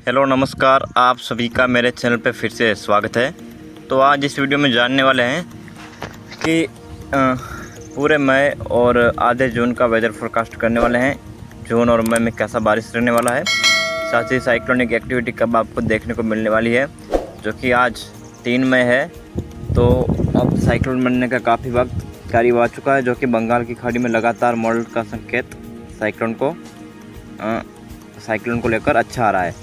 Hello नमस्कार, आप सभी का मेरे चैनल पे फिर से स्वागत है। तो आज इस वीडियो में जानने वाले हैं कि पूरे मई और आधे जून का वेदर फोरकास्ट करने वाले हैं। जून और मई में कैसा बारिश रहने वाला है, साथ ही साइक्लोनिक एक्टिविटी कब आपको देखने को मिलने वाली है, जो कि आज 3 मई है। तो अब साइक्लोन बनने का काफ़ी वक्त करीब आ चुका है, जो कि बंगाल की खाड़ी में लगातार मॉडल का संकेत साइक्लोन को लेकर अच्छा आ रहा है।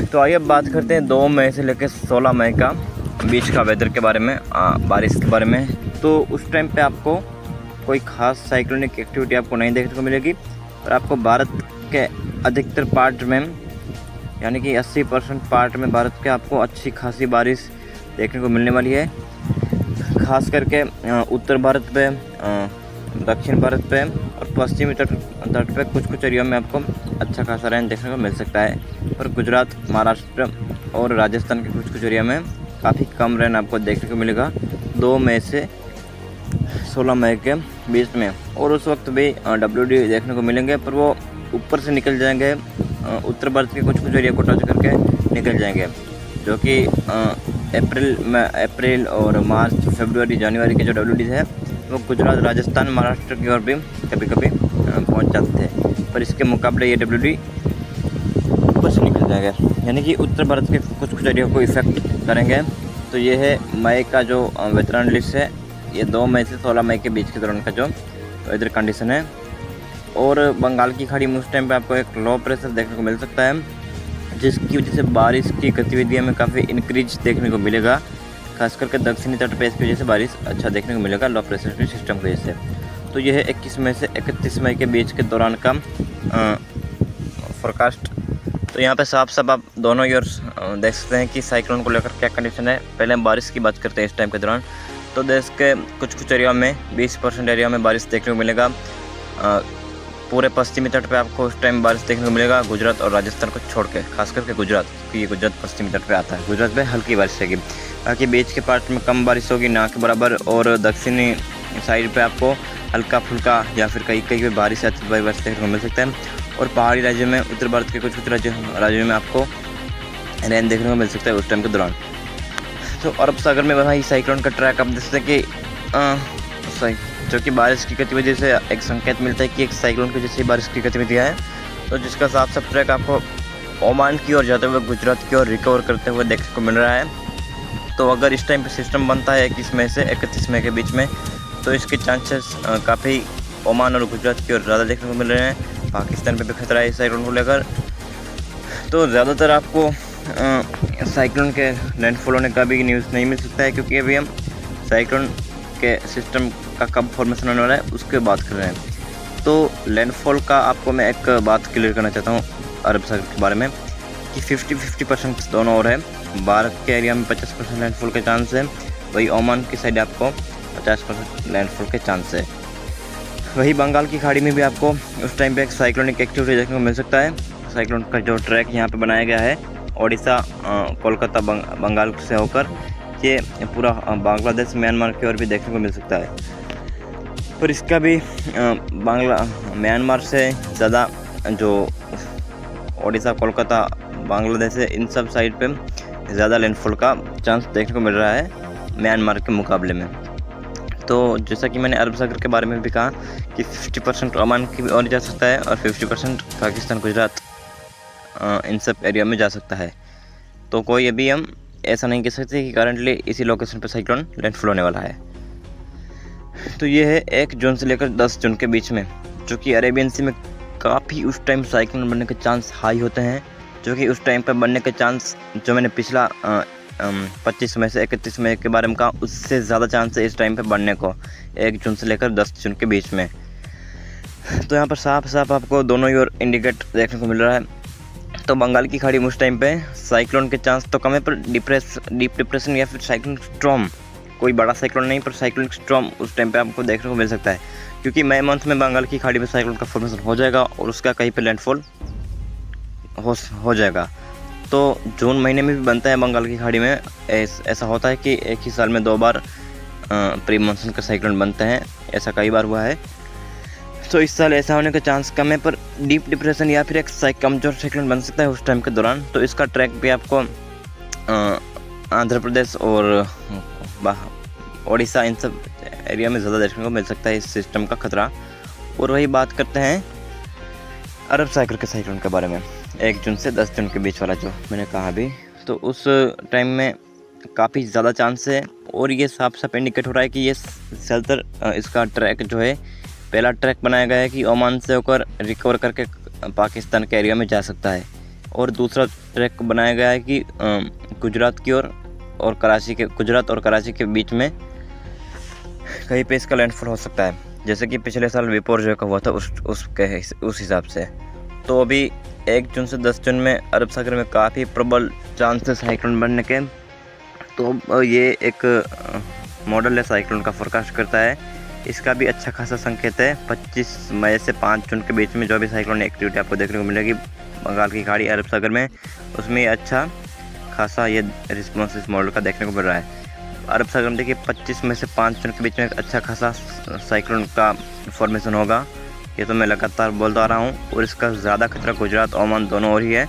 तो आइए अब बात करते हैं 2 मई से लेकर 16 मई का बीच का वेदर के बारे में, बारिश के बारे में। तो उस टाइम पे आपको कोई ख़ास साइक्लोनिक एक्टिविटी आपको नहीं देखने को मिलेगी, पर आपको भारत के अधिकतर पार्ट में, यानी कि 80% पार्ट में भारत के आपको अच्छी खासी बारिश देखने को मिलने वाली है। खास करके उत्तर भारत पे, दक्षिण भारत पे और पश्चिमी तट पे कुछ एरिया में आपको अच्छा खासा रेन देखने को मिल सकता है। पर गुजरात, महाराष्ट्र और राजस्थान के कुछ एरिया में काफ़ी कम रेन आपको देखने को मिलेगा 2 मई से 16 मई के बीच में। और उस वक्त भी WD देखने को मिलेंगे, पर वो ऊपर से निकल जाएंगे, उत्तर भारत के कुछ एरिया को टच करके निकल जाएंगे, जो कि अप्रैल और मार्च, फरवरी, जनवरी के जो WD है वो गुजरात, राजस्थान, महाराष्ट्र की ओर भी कभी कभी पहुंच जाते थे। पर इसके मुकाबले ये WD ऊपर से निकल जाएगा, यानी कि उत्तर भारत के कुछ एरिया को इफेक्ट करेंगे। तो ये है मई का जो वेदर लिस्ट है, ये 2 मई से 16 मई के बीच के दौरान का जो वेदर कंडीशन है। और बंगाल की खाड़ी में उस टाइम पे आपको एक लो प्रेशर देखने को मिल सकता है, जिसकी वजह से बारिश की गतिविधियों में काफ़ी इंक्रीज देखने को मिलेगा। खास करके दक्षिणी तट पे इसकी वजह से बारिश अच्छा देखने को मिलेगा लो प्रेशर के सिस्टम की वजह से। तो यह है 21 मई से 31 मई के बीच के दौरान का फोरकास्ट। तो यहाँ पे साफ आप दोनों ओर देख सकते हैं कि साइक्लोन को लेकर क्या कंडीशन है। पहले हम बारिश की बात करते हैं इस टाइम के दौरान। तो देश के कुछ एरिया में 20% एरिया में बारिश देखने को मिलेगा। पूरे पश्चिमी तट पे आपको उस टाइम बारिश देखने को मिलेगा, गुजरात और राजस्थान को छोड़ के, खास करके गुजरात, क्योंकि ये गुजरात पश्चिमी तट पे आता है। गुजरात पे हल्की बारिश रहेगी, बाकी बीच के पार्ट में कम बारिश होगी, ना के बराबर। और दक्षिणी साइड पे आपको हल्का फुल्का या फिर कहीं पे बारिश या तेज बारिश देखने को मिल सकता है। और पहाड़ी राज्यों में, उत्तर भारत के कुछ राज्यों में आपको रेन देखने को मिल सकता है उस टाइम के दौरान। तो अरब सागर में वहाँ साइक्लोन का ट्रैक आप देख सकते हैं कि जो कि बारिश की गतिविधि से एक संकेत मिलता है कि एक साइक्लोन की जैसी बारिश की गतिविधियाँ हैं। तो जिसका साफ ट्रैक आपको ओमान की ओर जाते हुए, गुजरात की ओर रिकवर करते हुए देखने को मिल रहा है। तो अगर इस टाइम पे सिस्टम बनता है 21 मई से 31 मई के बीच में, तो इसके चांसेस काफ़ी ओमान और गुजरात की ओर ज़्यादा देखने को मिल रहे हैं। पाकिस्तान पे भी खतरा है इस साइक्लोन को लेकर। तो ज़्यादातर आपको साइक्लोन के लैंडफॉल होने का भी न्यूज़ नहीं मिल सकता है, क्योंकि अभी हम साइक्लोन के सिस्टम का कब फॉर्मेशन होने वाला है उसके बात कर रहे हैं। तो लैंडफॉल का आपको मैं एक बात क्लियर करना चाहता हूँ अरब सागर के बारे में, कि 50-50% दोनों ओर है। भारत के एरिया में 50% लैंडफॉल के चांस है, वही ओमान की साइड आपको 50% लैंडफॉल के चांस है। वही बंगाल की खाड़ी में भी आपको उस टाइम पे एक साइक्लोनिक एक्टिविटी देखने को मिल सकता है। साइक्लोन का जो ट्रैक यहाँ पे बनाया गया है, ओडिशा, कोलकाता, बंगाल से होकर ये पूरा बांग्लादेश, म्यांमार की ओर भी देखने को मिल सकता है। पर इसका भी म्यांमार से ज़्यादा जो ओडिशा, कोलकाता, बांग्लादेश है, इन सब साइड पे ज़्यादा लैंडफॉल का चांस देखने को मिल रहा है म्यांमार के मुकाबले में। तो जैसा कि मैंने अरब सागर के बारे में भी कहा कि 50% ओमान की ओर जा सकता है और 50% पाकिस्तान, गुजरात, इन सब एरिया में जा सकता है। तो कोई अभी हम ऐसा नहीं कह सकते कि करंटली इसी लोकेशन पर साइक्लोन लैंडफॉल होने वाला है। तो ये है 1 जून से लेकर 10 जून के बीच में, जो कि अरेबियन सी में काफ़ी उस टाइम साइक्लोन बनने के चांस हाई होते हैं, जो कि उस टाइम पर बनने के चांस जो मैंने पिछला 25 मई से 31 मई के बारे में कहा, उससे ज़्यादा चांस है इस टाइम पे बनने को, 1 जून से लेकर 10 जून के बीच में। तो यहाँ पर साफ आपको दोनों ओर इंडिकेट देखने को मिल रहा है। तो बंगाल की खाड़ी में उस टाइम पे साइक्लोन के चांस तो कम है, पर डीप डिप्रेशन या फिर साइक्लोन स्ट्रॉम, कोई बड़ा साइक्लोन नहीं, पर साइक्लोन स्ट्रॉम उस टाइम पे आपको देखने को मिल सकता है, क्योंकि मई मंथ में बंगाल की खाड़ी में साइक्लोन का फॉर्मेशन हो जाएगा और उसका कहीं पे लैंडफॉल हो जाएगा। तो जून महीने में भी बनता है बंगाल की खाड़ी में। ऐसा होता है कि एक ही साल में 2 बार प्री मानसून का साइक्लोन बनते हैं, ऐसा कई बार हुआ है। तो इस साल ऐसा होने का चांस कम है, पर डीप डिप्रेशन या फिर एक कमजोर साइक्लोन बन सकता है उस टाइम के दौरान। तो इसका ट्रैक भी आपको आंध्र प्रदेश और ओडिशा इन सब एरिया में ज़्यादा देखने को मिल सकता है इस सिस्टम का खतरा। और वही बात करते हैं अरब सागर के साइक्लोन के बारे में, 1 जून से 10 जून के बीच वाला जो मैंने कहा अभी। तो उस टाइम में काफ़ी ज़्यादा चांस है और ये साफ साफ इंडिकेट हो रहा है कि ये ज़्यादातर इसका ट्रैक जो है, पहला ट्रैक बनाया गया है कि ओमान से होकर रिकवर करके पाकिस्तान के एरिया में जा सकता है, और दूसरा ट्रैक बनाया गया है कि गुजरात की ओर और कराची के, गुजरात और कराची के बीच में कहीं पे इसका लैंडफॉल हो सकता है, जैसे कि पिछले साल विपोर्जॉय का हुआ था उस हिसाब से। तो अभी 1 जून से 10 जून में अरब सागर में काफ़ी प्रबल चांसेस साइक्लोन बनने के। तो ये एक मॉडल है साइक्लोन का, फोरकास्ट करता है, इसका भी अच्छा खासा संकेत है। 25 मई से 5 जून के बीच में जो भी साइक्लोन एक्टिविटी आपको देखने को मिलेगी बंगाल की खाड़ी, अरब सागर में, उसमें ये अच्छा खासा ये रिस्पॉन्स इस मॉडल का देखने को मिल रहा है। अरब सागर में देखिए 25 मई से 5 जून के बीच में एक अच्छा खासा साइक्लोन का फॉर्मेशन होगा, ये तो मैं लगातार बोलता आ रहा हूँ। और इसका ज़्यादा खतरा गुजरात ओमान दोनों ओर ही है,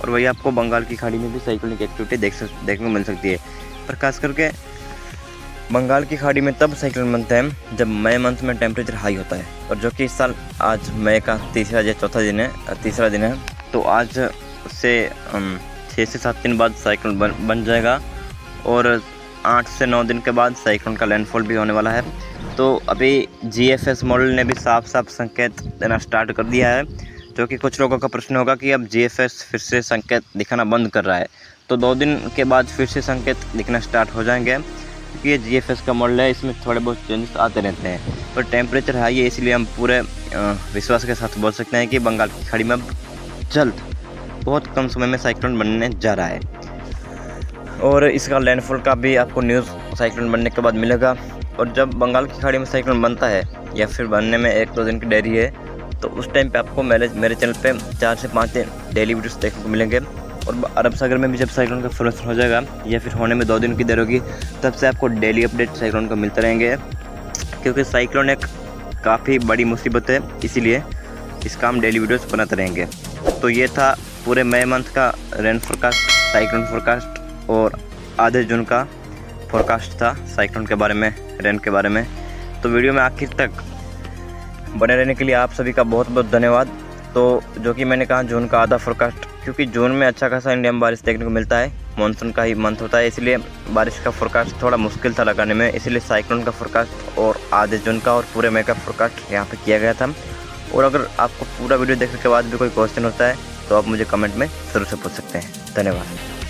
और वही आपको बंगाल की खाड़ी में भी साइक्लोनिक एक्टिविटी देखने को मिल सकती है। पर खास करके बंगाल की खाड़ी में तब साइक्लोन बनते हैं जब मई मंथ में टेम्परेचर हाई होता है, और जो कि इस साल आज मई का तीसरा दिन है। तो आज से 6 से 7 दिन बाद साइक्लोन बन जाएगा, और 8 से 9 दिन के बाद साइक्लोन का लैंडफॉल भी होने वाला है। तो अभी GFS मॉडल ने भी साफ साफ संकेत देना स्टार्ट कर दिया है, जो कि कुछ लोगों का प्रश्न होगा कि अब GFS फिर से संकेत दिखाना बंद कर रहा है। तो 2 दिन के बाद फिर से संकेत दिखना स्टार्ट हो जाएंगे, क्योंकि ये GFS का मॉडल है, इसमें थोड़े बहुत चेंजेस आते रहते हैं। पर टेम्परेचर हाई है, इसलिए हम पूरे विश्वास के साथ बोल सकते हैं कि बंगाल की खाड़ी में अब जल्द बहुत कम समय में साइक्लोन बनने जा रहा है, और इसका लैंडफॉल का भी आपको न्यूज़ साइक्लोन बनने के बाद मिलेगा। और जब बंगाल की खाड़ी में साइक्लोन बनता है या फिर बनने में 1-2 दिन की देरी है, तो उस टाइम पे आपको मेरे चैनल पे 4 से 5 दिन डेली वीडियोस देखने को मिलेंगे। और अरब सागर में भी जब साइक्लोन का फॉर्मेशन हो जाएगा या फिर होने में 2 दिन की देर होगी, तब से आपको डेली अपडेट साइक्लोन का मिलते रहेंगे, क्योंकि साइक्लोन एक काफ़ी बड़ी मुसीबत है, इसीलिए इसका हम डेली वीडियोस बनाते रहेंगे। तो ये था पूरे मई मंथ का रेन फोरकास्ट, साइक्लोन फोरकास्ट, और आधे जून का फोरकास्ट था साइक्लोन के बारे में, रेन के बारे में। तो वीडियो में आखिर तक बने रहने के लिए आप सभी का बहुत बहुत धन्यवाद। तो जो कि मैंने कहा जून का आधा फोरकास्ट, क्योंकि जून में अच्छा खासा इंडिया में बारिश देखने को मिलता है, मानसून का ही मंथ होता है, इसलिए बारिश का फोरकास्ट थोड़ा मुश्किल था लगाने में, इसलिए साइक्लोन का फोरकास्ट और आधे जून का और पूरे मई का फोरकास्ट यहाँ पे किया गया था। और अगर आपको पूरा वीडियो देखने के बाद भी कोई क्वेश्चन होता है तो आप मुझे कमेंट में ज़रूर से पूछ सकते हैं। धन्यवाद।